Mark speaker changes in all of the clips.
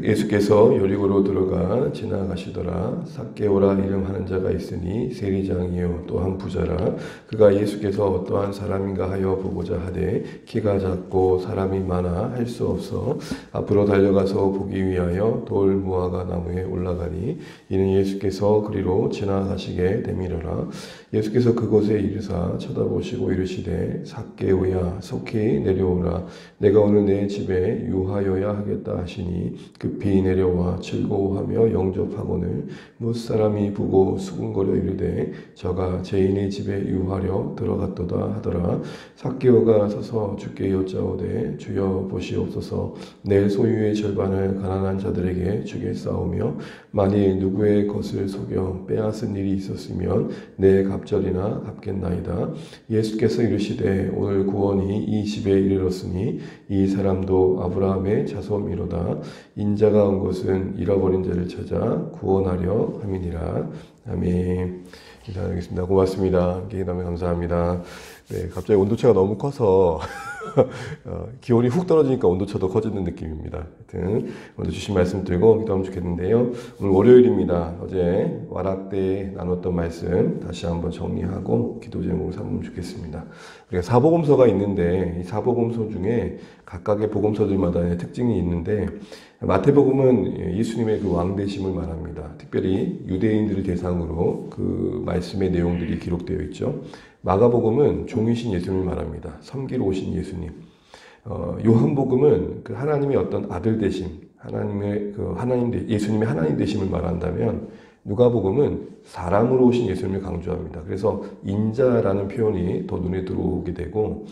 Speaker 1: 예수께서 여리고로 들어가 지나가시더라. 삭개오라 이름하는 자가 있으니 세리장이요 또한 부자라. 그가 예수께서 어떠한 사람인가 하여 보고자 하되 키가 작고 사람이 많아 할 수 없어 앞으로 달려가서 보기 위하여 돌 무화과 나무에 올라가니 이는 예수께서 그리로 지나가시게 되밀어라. 예수께서 그곳에 이르사 쳐다보시고 이르시되 삭개오야 속히 내려오라. 내가 오늘 내 집에 유하여야 하겠다 하시니 급히 내려와 즐거워하며 영접하거늘 무사람이 보고 수군거려 이르되 저가 죄인의 집에 유하려 들어갔도다 하더라. 삭개오가 서서 주께 여짜오되 주여 보시옵소서 내 소유의 절반을 가난한 자들에게 주겠사오며 만일 누구의 것을 속여 빼앗은 일이 있었으면 내 갑절이나 갚겠나이다. 예수께서 이르시되 오늘 구원이 이 집에 이르렀으니 이 사람도 아브라함의 자손이로다. 인자가 온 것은 잃어버린 자를 찾아 구원하려 함이니라. 아멘. 인사드리겠습니다. 고맙습니다. 기도하면 감사합니다. 네, 갑자기 온도차가 너무 커서 기온이 훅 떨어지니까 온도차도 커지는 느낌입니다. 하여튼 오늘 주신 말씀 들고 기도하면 좋겠는데요. 오늘 월요일입니다. 어제 와락 때 나눴던 말씀 다시 한번 정리하고 기도 제목을 삼으면 좋겠습니다. 우리가 사복음서가 있는데 이 사복음서 중에 각각의 복음서들마다의 특징이 있는데 마태복음은 예수님의 그 왕되심을 말합니다. 특별히 유대인들을 대상으로 그 말씀의 내용들이 기록되어 있죠. 마가복음은 종이신 예수님을 말합니다. 섬기러 오신 예수님. 요한복음은 그 하나님의 어떤 아들 되심, 예수님의 하나님 되심을 말한다면 누가복음은 사람으로 오신 예수님을 강조합니다. 그래서 인자라는 표현이 더 눈에 들어오게 되고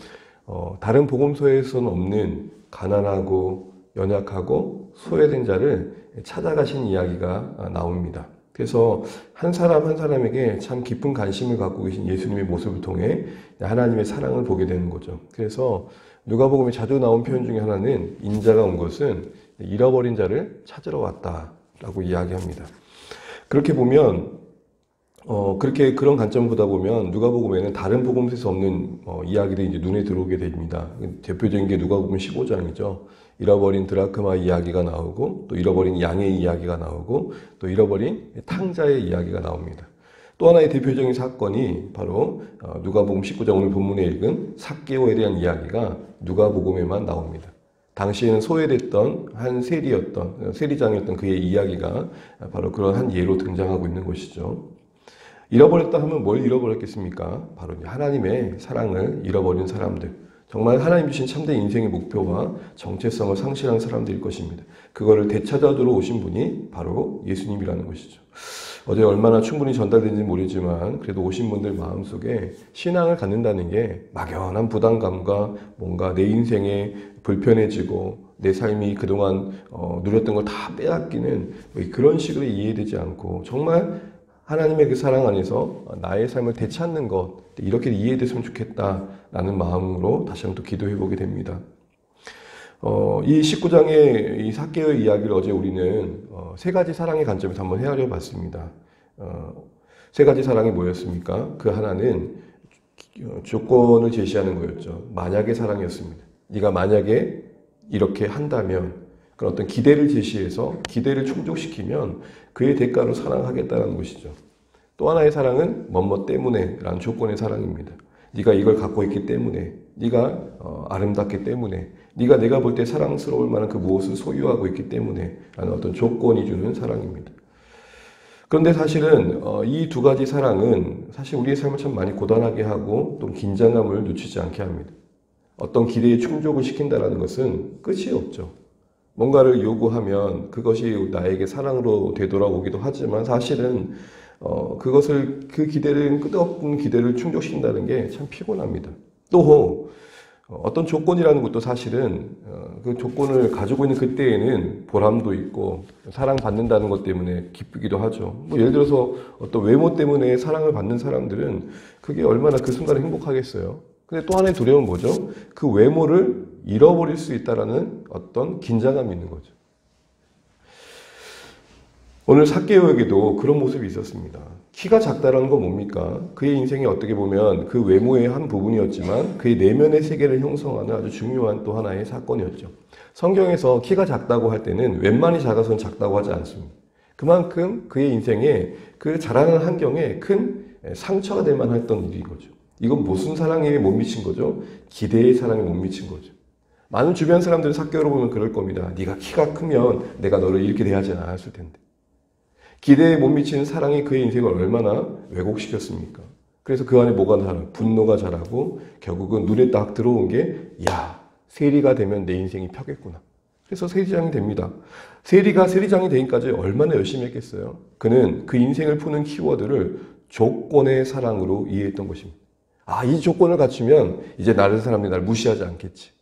Speaker 1: 다른 복음서에서는 없는 가난하고 연약하고 소외된 자를 찾아가신 이야기가 나옵니다. 그래서 한 사람 한 사람에게 참 깊은 관심을 갖고 계신 예수님의 모습을 통해 하나님의 사랑을 보게 되는 거죠. 그래서 누가복음에 자주 나온 표현 중에 하나는 인자가 온 것은 잃어버린 자를 찾으러 왔다라고 이야기합니다. 그렇게 보면 그런 관점 보다 보면 누가복음에는 다른 복음서에서 없는 이야기들이 이제 눈에 들어오게 됩니다. 대표적인 게 누가복음 15장이죠. 잃어버린 드라크마 이야기가 나오고 또 잃어버린 양의 이야기가 나오고 또 잃어버린 탕자의 이야기가 나옵니다. 또 하나의 대표적인 사건이 바로 누가복음 19장 오늘 본문에 읽은 삭개오에 대한 이야기가 누가복음에만 나옵니다. 당시에는 소외됐던 한 세리장이었던 그의 이야기가 바로 그런 한 예로 등장하고 있는 것이죠. 잃어버렸다 하면 뭘 잃어버렸겠습니까? 바로 하나님의 사랑을 잃어버린 사람들. 정말 하나님 주신 참된 인생의 목표와 정체성을 상실한 사람들일 것입니다. 그거를 되찾아주러 오신 분이 바로 예수님이라는 것이죠. 어제 얼마나 충분히 전달된지 모르지만 그래도 오신 분들 마음속에 신앙을 갖는다는 게 막연한 부담감과 뭔가 내 인생에 불편해지고 내 삶이 그동안 누렸던 걸 다 빼앗기는 그런 식으로 이해되지 않고 정말 하나님의 그 사랑 안에서 나의 삶을 되찾는 것 이렇게 이해됐으면 좋겠다라는 마음으로 다시 한번 또 기도해 보게 됩니다. 이 19장의 이 삭개오의 이야기를 어제 우리는 세 가지 사랑의 관점에서 한번 헤아려 봤습니다. 세 가지 사랑이 뭐였습니까? 그 하나는 조건을 제시하는 거였죠. 만약의 사랑이었습니다. 네가 만약에 이렇게 한다면 그런 어떤 기대를 제시해서 기대를 충족시키면 그의 대가로 사랑하겠다는 것이죠. 또 하나의 사랑은 뭐뭐 때문에 라는 조건의 사랑입니다. 네가 이걸 갖고 있기 때문에, 네가 아름답기 때문에, 네가 내가 볼 때 사랑스러울 만한 그 무엇을 소유하고 있기 때문에 라는 어떤 조건이 주는 사랑입니다. 그런데 사실은 이 두 가지 사랑은 사실 우리의 삶을 참 많이 고단하게 하고 또 긴장감을 늦추지 않게 합니다. 어떤 기대에 충족을 시킨다는 것은 끝이 없죠. 뭔가를 요구하면 그것이 나에게 사랑으로 되돌아오기도 하지만 사실은 그 기대를 끝없는 기대를 충족시킨다는 게 참 피곤합니다. 또 어떤 조건이라는 것도 사실은 그 조건을 가지고 있는 그때에는 보람도 있고 사랑받는다는 것 때문에 기쁘기도 하죠. 예를 들어서 어떤 외모 때문에 사랑을 받는 사람들은 그게 얼마나 그 순간에 행복하겠어요. 근데 또 하나의 두려움은 뭐죠? 그 외모를 잃어버릴 수 있다는 어떤 긴장감이 있는 거죠. 오늘 삭개오에게도 그런 모습이 있었습니다. 키가 작다라는 건 뭡니까? 그의 인생에 어떻게 보면 그 외모의 한 부분이었지만 그의 내면의 세계를 형성하는 아주 중요한 또 하나의 사건이었죠. 성경에서 키가 작다고 할 때는 웬만히 작아서는 작다고 하지 않습니다. 그만큼 그의 인생에 그 자라는 환경에 큰 상처가 될 만했던 일인 거죠. 이건 무슨 사랑에 못 미친 거죠? 기대의 사랑에 못 미친 거죠. 많은 주변 사람들은 삭개오를 보면 그럴 겁니다. 네가 키가 크면 내가 너를 이렇게 대하지 않았을 텐데. 기대에 못 미치는 사랑이 그의 인생을 얼마나 왜곡시켰습니까? 그래서 그 안에 뭐가 자라고 분노가 자라고 결국은 눈에 딱 들어온 게 야, 세리가 되면 내 인생이 펴겠구나. 그래서 세리장이 됩니다. 세리가 세리장이 되기까지 얼마나 열심히 했겠어요? 그는 그 인생을 푸는 키워드를 조건의 사랑으로 이해했던 것입니다. 아, 이 조건을 갖추면 이제 다른 사람들이 나를 무시하지 않겠지.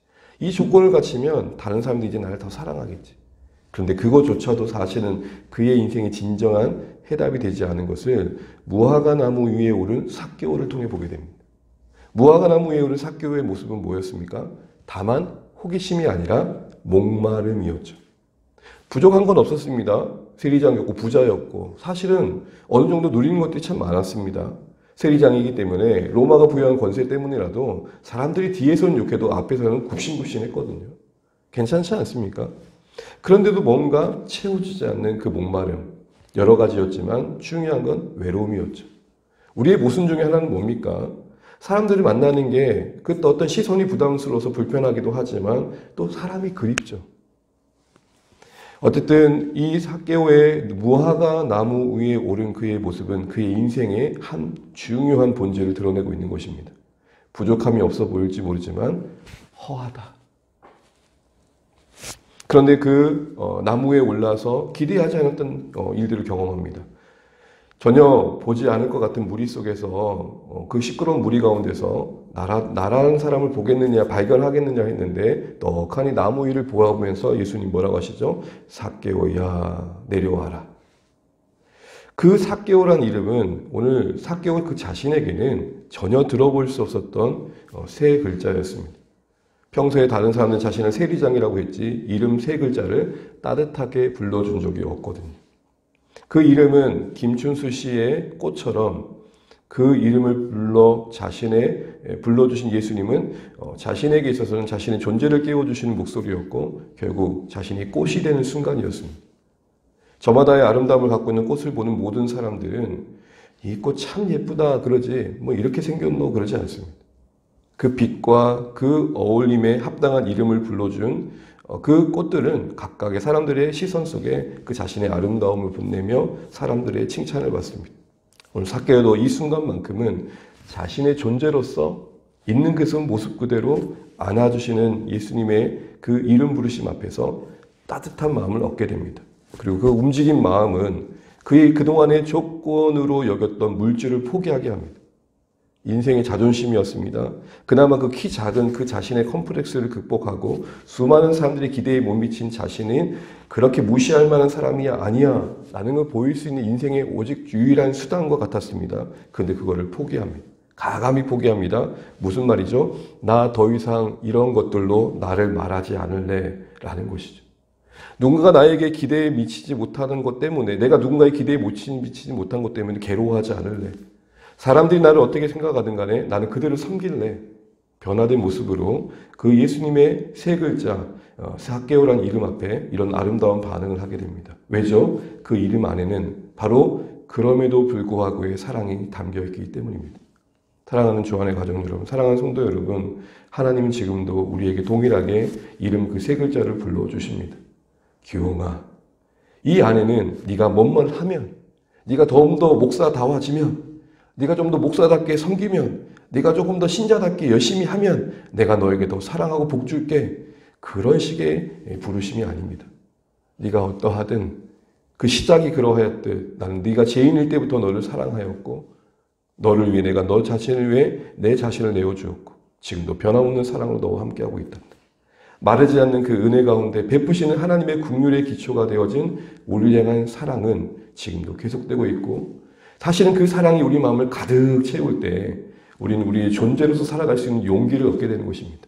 Speaker 1: 이 조건을 갖추면 다른 사람들이 이제 나를 더 사랑하겠지. 그런데 그것조차도 사실은 그의 인생의 진정한 해답이 되지 않은 것을 무화과 나무 위에 오른 삭개오를 통해 보게 됩니다. 무화과 나무 위에 오른 삭개오의 모습은 뭐였습니까? 다만 호기심이 아니라 목마름이었죠. 부족한 건 없었습니다. 세리장이었고 부자였고 사실은 어느 정도 누리는 것들이 참 많았습니다. 세리장이기 때문에 로마가 부여한 권세 때문이라도 사람들이 뒤에서는 욕해도 앞에서는 굽신굽신했거든요. 괜찮지 않습니까? 그런데도 뭔가 채워지지 않는 그 목마름, 여러 가지였지만 중요한 건 외로움이었죠. 우리의 모순 중에 하나는 뭡니까? 사람들을 만나는 게 그 어떤 시선이 부담스러워서 불편하기도 하지만 또 사람이 그립죠. 어쨌든 이 삭개오의 무화과 나무 위에 오른 그의 모습은 그의 인생의 한 중요한 본질을 드러내고 있는 것입니다. 부족함이 없어 보일지 모르지만 허하다. 그런데 그 나무에 올라서 기대하지 않았던 일들을 경험합니다. 전혀 보지 않을 것 같은 무리 속에서 그 시끄러운 무리 가운데서 나라는 사람을 보겠느냐 발견하겠느냐 했는데 떡하니 나무 위를 보아보면서 예수님 뭐라고 하시죠? 삭개오야 내려와라. 그 삭개오란 이름은 오늘 삭개오 그 자신에게는 전혀 들어볼 수 없었던 세 글자였습니다. 평소에 다른 사람은 자신을 세리장이라고 했지 이름 세 글자를 따뜻하게 불러준 적이 없거든요. 그 이름은 김춘수 씨의 꽃처럼 그 이름을 불러주신 예수님은 자신에게 있어서는 자신의 존재를 깨워주시는 목소리였고 결국 자신이 꽃이 되는 순간이었습니다. 저마다의 아름다움을 갖고 있는 꽃을 보는 모든 사람들은 이 꽃 참 예쁘다 그러지 뭐 이렇게 생겼노 그러지 않습니다. 그 빛과 그 어울림에 합당한 이름을 불러준 그 꽃들은 각각의 사람들의 시선 속에 그 자신의 아름다움을 빛내며 사람들의 칭찬을 받습니다. 오늘 삭개오도 이 순간만큼은 자신의 존재로서 있는 그 모습 그대로 안아주시는 예수님의 그 이름 부르심 앞에서 따뜻한 마음을 얻게 됩니다. 그리고 그 움직인 마음은 그의 그동안의 조건으로 여겼던 물질을 포기하게 합니다. 인생의 자존심이었습니다. 그나마 그 키 작은 그 자신의 컴플렉스를 극복하고 수많은 사람들이 기대에 못 미친 자신은 그렇게 무시할 만한 사람이 아니야 라는 걸 보일 수 있는 인생의 오직 유일한 수단과 같았습니다. 그런데 그거를 포기합니다. 가감히 포기합니다. 무슨 말이죠? 나 더 이상 이런 것들로 나를 말하지 않을래 라는 것이죠. 누군가 나에게 기대에 미치지 못하는 것 때문에 내가 누군가의 기대에 미치지 못한 것 때문에 괴로워하지 않을래. 사람들이 나를 어떻게 생각하든 간에 나는 그들을 섬길래 변화된 모습으로 그 예수님의 세 글자 삭개오라는 이름 앞에 이런 아름다운 반응을 하게 됩니다. 왜죠? 그 이름 안에는 바로 그럼에도 불구하고의 사랑이 담겨있기 때문입니다. 사랑하는 주안의 가정 여러분, 사랑하는 성도 여러분, 하나님은 지금도 우리에게 동일하게 이름 그 세 글자를 불러주십니다. 기용아, 이 안에는 네가 뭔 하면, 네가 좀 더 목사다워지면, 네가 좀 더 목사답게 섬기면, 네가 조금 더 신자답게 열심히 하면 내가 너에게 더 사랑하고 복 줄게. 그런 식의 부르심이 아닙니다. 네가 어떠하든 그 시작이 그러하였듯 나는 네가 죄인일 때부터 너를 사랑하였고 너를 위해 내가 너 자신을 위해 내 자신을 내어주었고 지금도 변함없는 사랑으로 너와 함께하고 있다. 마르지 않는 그 은혜 가운데 베푸시는 하나님의 긍휼의 기초가 되어진 우리를 향한 사랑은 지금도 계속되고 있고 사실은 그 사랑이 우리 마음을 가득 채울 때 우리는 우리의 존재로서 살아갈 수 있는 용기를 얻게 되는 것입니다.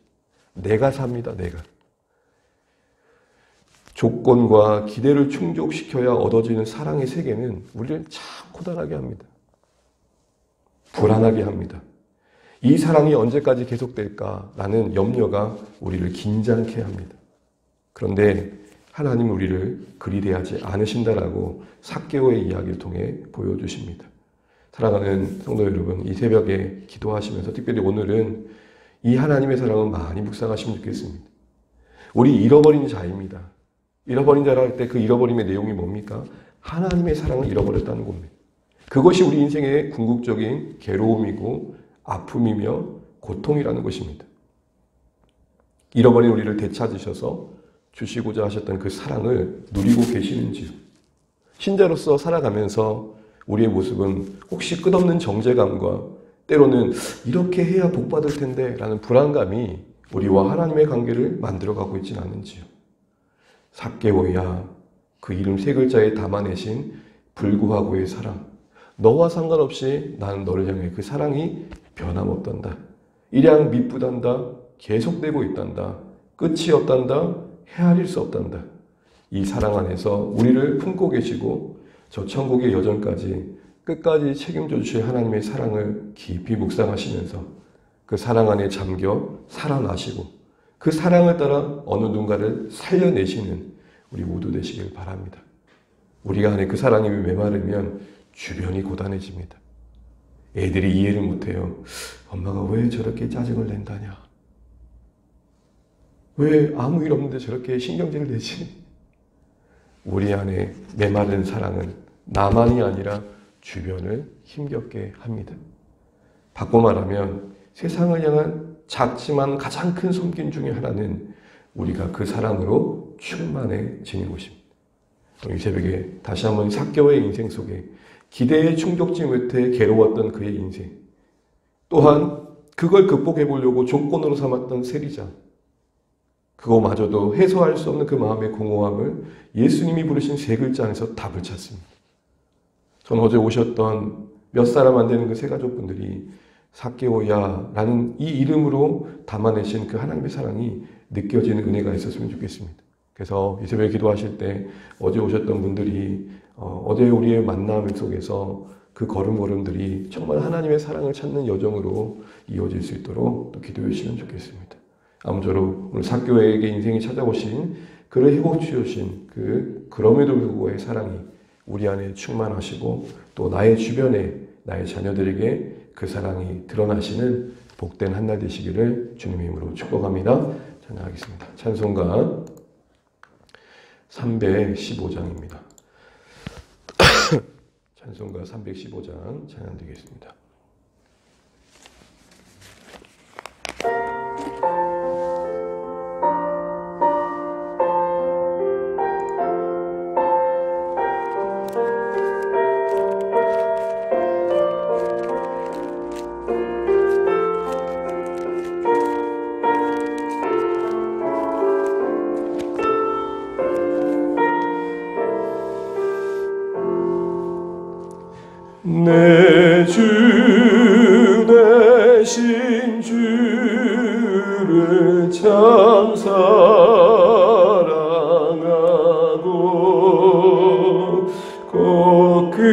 Speaker 1: 내가 삽니다. 내가. 조건과 기대를 충족시켜야 얻어지는 사랑의 세계는 우리를 참 고단하게 합니다. 불안하게 합니다. 이 사랑이 언제까지 계속될까라는 염려가 우리를 긴장케 합니다. 그런데 하나님은 우리를 그리 대하지 않으신다라고 삭개오의 이야기를 통해 보여주십니다. 사랑하는 성도 여러분, 이 새벽에 기도하시면서 특별히 오늘은 이 하나님의 사랑을 많이 묵상하시면 좋겠습니다. 우리 잃어버린 자입니다. 잃어버린 자라 할 때 그 잃어버림의 내용이 뭡니까? 하나님의 사랑을 잃어버렸다는 겁니다. 그것이 우리 인생의 궁극적인 괴로움이고 아픔이며 고통이라는 것입니다. 잃어버린 우리를 되찾으셔서 주시고자 하셨던 그 사랑을 누리고 계시는지요? 신자로서 살아가면서 우리의 모습은 혹시 끝없는 정죄감과 때로는 이렇게 해야 복받을 텐데 라는 불안감이 우리와 하나님의 관계를 만들어가고 있지는 않은지요? 삭개오야, 그 이름 세 글자에 담아내신 불구하고의 사랑, 너와 상관없이 나는 너를 향해 그 사랑이 변함없단다. 일양 미쁘단다. 계속되고 있단다. 끝이 없단다. 헤아릴 수 없단다. 이 사랑 안에서 우리를 품고 계시고 저 천국의 여정까지 끝까지 책임져 주실 하나님의 사랑을 깊이 묵상하시면서 그 사랑 안에 잠겨 살아나시고 그 사랑을 따라 어느 누군가를 살려내시는 우리 모두 되시길 바랍니다. 우리가 안에 그 사랑이 메마르면 주변이 고단해집니다. 애들이 이해를 못해요. 엄마가 왜 저렇게 짜증을 낸다냐? 왜 아무 일 없는데 저렇게 신경질을 내지? 우리 안에 메마른 사랑은 나만이 아니라 주변을 힘겹게 합니다. 바꿔 말하면 세상을 향한 작지만 가장 큰 섬김 중에 하나는 우리가 그 사랑으로 충만해지는 것입니다. 이 새벽에 다시 한번 삭개오의 인생 속에 기대에 충족지 못해 괴로웠던 그의 인생, 또한 그걸 극복해 보려고 조건으로 삼았던 세리장, 그거마저도 해소할 수 없는 그 마음의 공허함을 예수님이 부르신 세 글자 안에서 답을 찾습니다. 저는 어제 오셨던 몇 사람 안 되는 그 세 가족분들이 삭개오야라는 이 이름으로 담아내신 그 하나님의 사랑이 느껴지는 은혜가 있었으면 좋겠습니다. 그래서 이 새벽에 기도하실 때 어제 오셨던 분들이 어제 우리의 만남 속에서 그 걸음걸음들이 정말 하나님의 사랑을 찾는 여정으로 이어질 수 있도록 또 기도해 주시면 좋겠습니다. 아무쪼록 오늘 삭개오에게 인생이 찾아오신 그를 회복주신 그럼에도 불구하고의 사랑이 우리 안에 충만하시고 또 나의 주변에 나의 자녀들에게 그 사랑이 드러나시는 복된 한날 되시기를 주님의 이름으로 축복합니다. 찬양하겠습니다. 찬송가 315장입니다. 찬송가 315장 찬양드리겠습니다.
Speaker 2: 내 주 대신 주를 참 사랑하고 꼭 그에게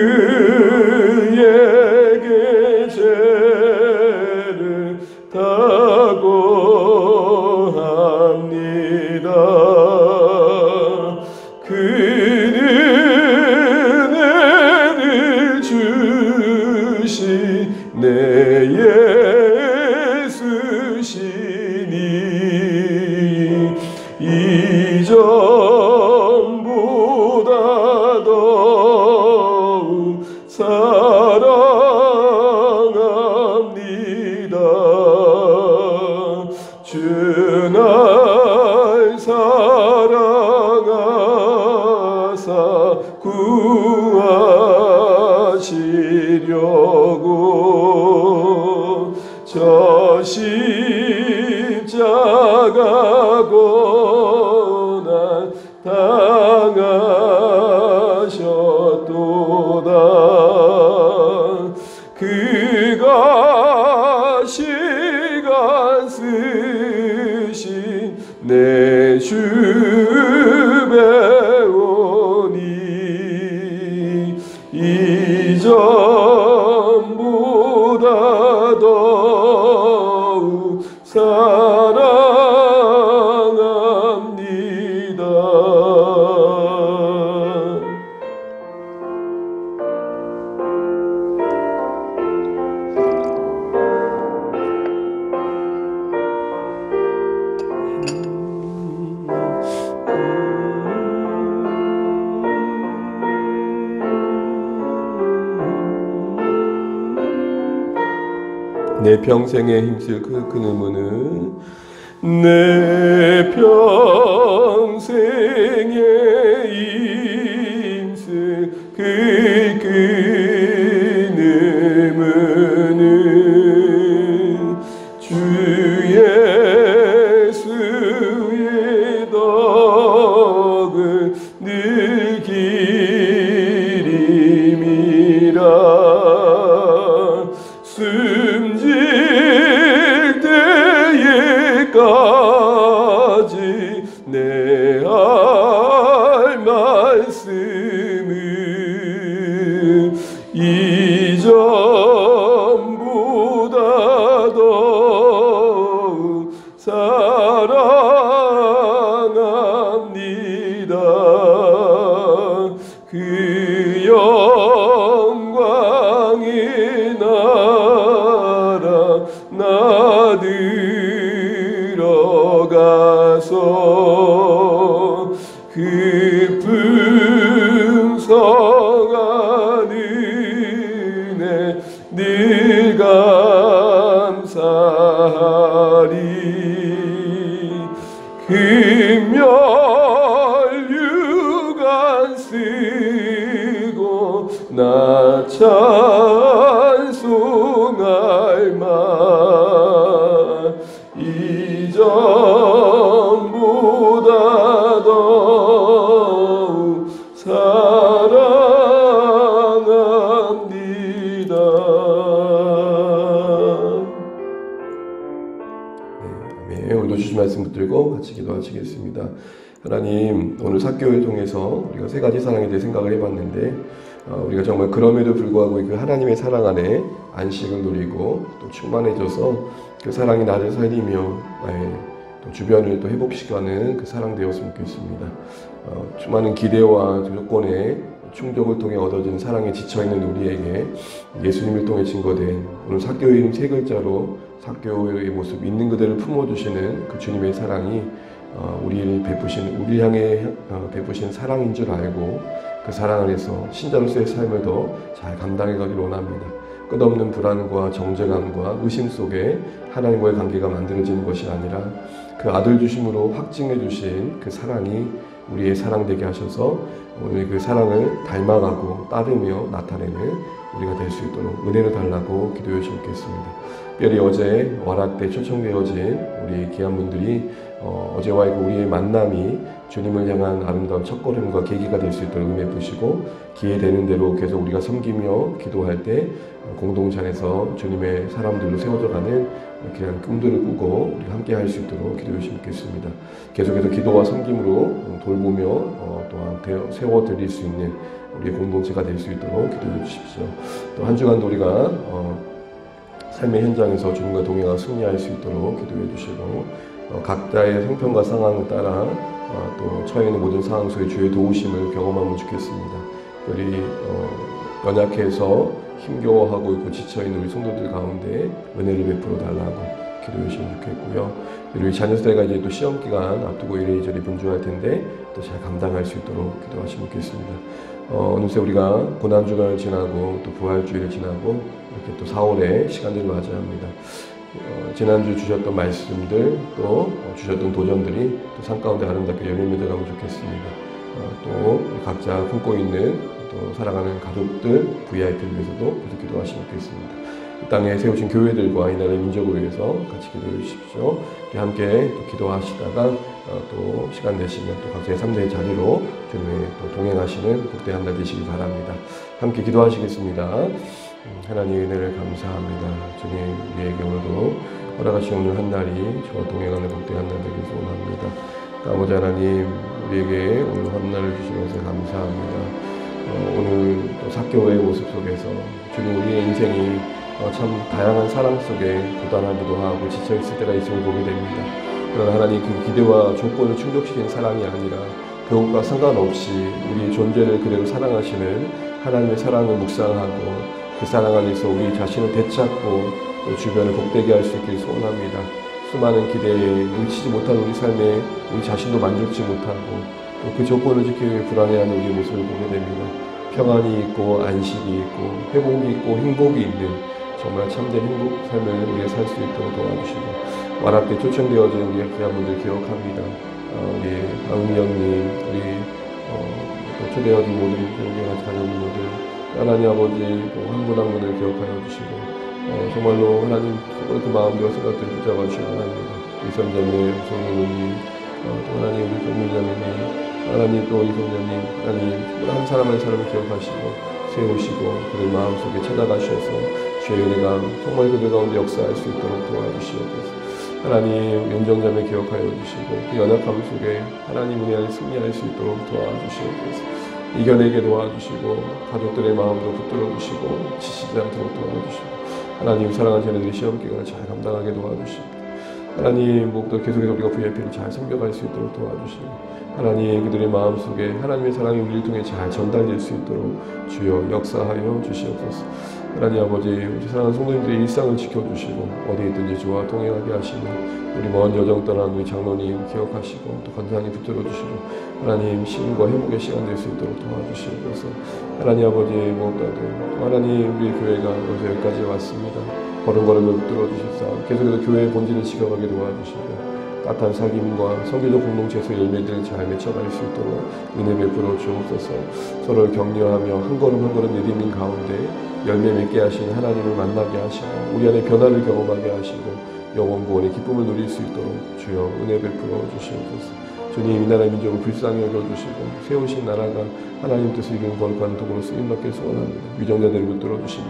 Speaker 2: 죄를 다고 합니다. 내 예수시니 이전보다 더욱 사랑합니다. 주 날 사랑하사 구하시려고 저 십자가 고난 당하셨도다. 그가 시간 쓰신 내 주
Speaker 1: 내 평생에 힘쓸 그 의무는
Speaker 2: 내 평생에 힘쓸 그 의무는 주 예수의 덕을 늘 기림이라. 숨질 때에까지 내 할 말씀은 이전보다 더욱 사랑합니다. 그 영광의 나라 나 들어가서 그 풍성한 은혜 늘 감사하리. 금멸유관 쓰고 나 찬송할 만 이전보다 더욱 사랑합니다.
Speaker 1: 네, 오늘도 주신 말씀 붙들고 같이 기도하시겠습니다. 하나님, 오늘 삭교를 통해서 우리가 세 가지 사랑에 대해 생각을 해봤는데 우리가 정말 그럼에도 불구하고 그 하나님의 사랑 안에 안식을 누리고 또 충만해져서 그 사랑이 나를 살리며 나의 또 주변을 또 회복시켜가는 그 사랑 되었으면 좋겠습니다. 수많은 기대와 조건의 충족을 통해 얻어지는 사랑에 지쳐있는 우리에게 예수님을 통해 증거된 오늘 삭교의 이름 세 글자로 삭교의 모습 있는 그대로 품어주시는 그 주님의 사랑이 우리를 향해 베푸신 사랑인 줄 알고 그 사랑 안에서 신자로서의 삶을 더 잘 감당해 가기를 원합니다. 끝없는 불안과 정죄감과 의심 속에 하나님과의 관계가 만들어지는 것이 아니라 그 아들 주심으로 확증해 주신 그 사랑이 우리의 사랑 되게 하셔서 오늘 그 사랑을 닮아가고 따르며 나타내는 우리가 될 수 있도록 은혜를 달라고 기도해 주시겠습니다. 특별히 어제 와락 때 초청되어진 우리 귀한 분들이 어제와의 우리의 만남이 주님을 향한 아름다운 첫걸음과 계기가 될 수 있도록 은혜 부시고 기회 되는 대로 계속 우리가 섬기며 기도할 때 공동체 안에서 주님의 사람들로 세워져가는 귀한 꿈들을 꾸고 우리가 함께 할 수 있도록 기도해 주시겠습니다. 계속해서 기도와 섬김으로 돌보며 또한 세워드릴 수 있는 우리의 공동체가 될 수 있도록 기도해 주십시오. 또 한 주간도 우리가 삶의 현장에서 주님과 동행하여 승리할 수 있도록 기도해 주시고 각자의 형편과 상황을 따라 또 처해 있는 모든 상황 속에 주의 도우심을 경험하면 좋겠습니다. 특별히 연약해서 힘겨워하고 있고 지쳐있는 우리 성도들 가운데 은혜를 베풀어 달라고 기도해 주시면 좋겠고요. 우리 자녀세대가 이제 또 시험기간 앞두고 이래저래 분주할 텐데 또 잘 감당할 수 있도록 기도하시면 좋겠습니다. 어느새 우리가 고난주간을 지나고 또 부활주일을 지나고 이렇게 또 4월의 시간들을 맞이합니다. 지난주 주셨던 말씀들 또 주셨던 도전들이 또 삶 가운데 아름답게 열매맺어가면 좋겠습니다. 또 각자 품고 있는 또 사랑하는 가족들, VIP를 위해서도 계속 기도하시면 좋겠습니다. 이 땅에 세우신 교회들과 이 나라의 민족을 위해서 같이 기도해 주십시오. 함께 또 기도하시다가 또 시간 내시면 또 각자의 3대의 자리로 주님의 또 동행하시는 복된 한 날 되시기 바랍니다. 함께 기도하시겠습니다. 하나님 은혜를 감사합니다. 주님 우리에게 오늘도 허락하신 오늘 한 날이 저와 동행하는 복된 한 날 되길 소원합니다. 아버지 하나님 우리에게 오늘 한 날을 주신 것에 감사합니다. 오늘 또 삭교의 모습 속에서 주님 우리의 인생이 참 다양한 사랑 속에 고단하기도 하고 지쳐있을 때가 있음을 보게 됩니다. 그러나 하나님 그 기대와 조건을 충족시키는 사랑이 아니라 그것과 상관없이 우리의 존재를 그대로 사랑하시는 하나님의 사랑을 묵상하고 그 사랑 안에서 우리 자신을 되찾고 또 주변을 복되게 할 수 있기를 소원합니다. 수많은 기대에 미치지 못한 우리 삶에 우리 자신도 만족치 못하고 또 그 조건을 지키기 위해 불안해하는 우리의 모습을 보게 됩니다. 평안이 있고 안식이 있고 회복이 있고 행복이 있는 정말 참된 행복 삶을 우리가 살 수 있도록 도와주시고 말 앞에 초청되어진 우리 귀한 분들 기억합니다. 우리 강은희 형님, 우리 또 초대해진 모든 교회와 자녀분들 하나님 아버지 또 한 분 한 분을 기억하여 주시고 정말로 하나님 정말 그 마음과 생각들을 붙잡아 주시기 바랍니다. 이선자님, 성령님, 또 하나님 우리 정밀자님이 하나님 또 이성자님 하나님 한 사람 한 사람을 기억하시고 세우시고 그들 마음속에 찾아가셔서 주의 은혜가 정말 그들 가운데 역사할 수 있도록 도와주시옵소서. 하나님 연정자매 기억하여 주시고 그 연약함 속에 하나님 은혜 안에 승리할 수 있도록 도와주시옵소서. 이겨내게 도와주시고 가족들의 마음도 붙들어 주시고 지치지 않도록 도와주시고 하나님 사랑하는 자녀들이 시험 기간을 잘 감당하게 도와주시고 하나님 목도 계속해서 우리가 VIP를 잘 섬겨갈 수 있도록 도와주시고 하나님 그들의 마음속에 하나님의 사랑이 우리를 통해 잘 전달될 수 있도록 주여 역사하여 주시옵소서. 하나님 아버지 우리 사랑하는 성도님들의 일상을 지켜주시고 어디에 있든지 주와 동행하게 하시고 우리 먼 여정 떠난 우리 장로님 기억하시고 또 건강히 붙들어주시고 하나님 시인과 회복의 시간 될 수 있도록 도와주시옵소서. 하나님 아버지 무엇보다도 하나님 우리 교회가 여기서 여기까지 왔습니다. 걸음걸음을 붙들어주시사 계속해서 교회의 본질을 지켜가게 도와주시고 따뜻한 사귐과 성교적 공동체에서 열매들을 잘 맺혀갈 수 있도록 은혜 베풀어 주옵소서. 서로를 격려하며 한 걸음 한 걸음 내딛는 가운데 열매 맺게 하신 하나님을 만나게 하시고 우리 안에 변화를 경험하게 하시고 영원 구원의 기쁨을 누릴 수 있도록 주여 은혜 베풀어 주시옵소서. 주님 이 나라의 민족을 불쌍히 여겨주시고 세우신 나라가 하나님 뜻을 이루는 거룩한 도구로 쓰임받길 소원합니다. 위정자들을 붙들어 주시며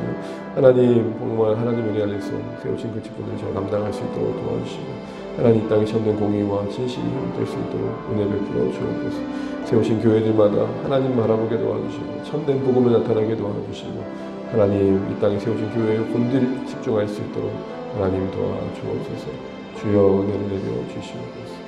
Speaker 1: 하나님 정말 하나님 은혜 안에서 세우신 그 직분들을 잘 감당할 수 있도록 도와주시고 하나님 이 땅에 참된 공의와 진실이 힘될 수 있도록 은혜 베풀어 주옵소서. 세우신 교회들마다 하나님 바라보게 도와주시고 참된 복음을 나타나게 도와주시고 하나님 이 땅에 세우신 교회의 본질 집중할 수 있도록 하나님 도와주옵소서. 주여 은혜를 내려 주시옵소서.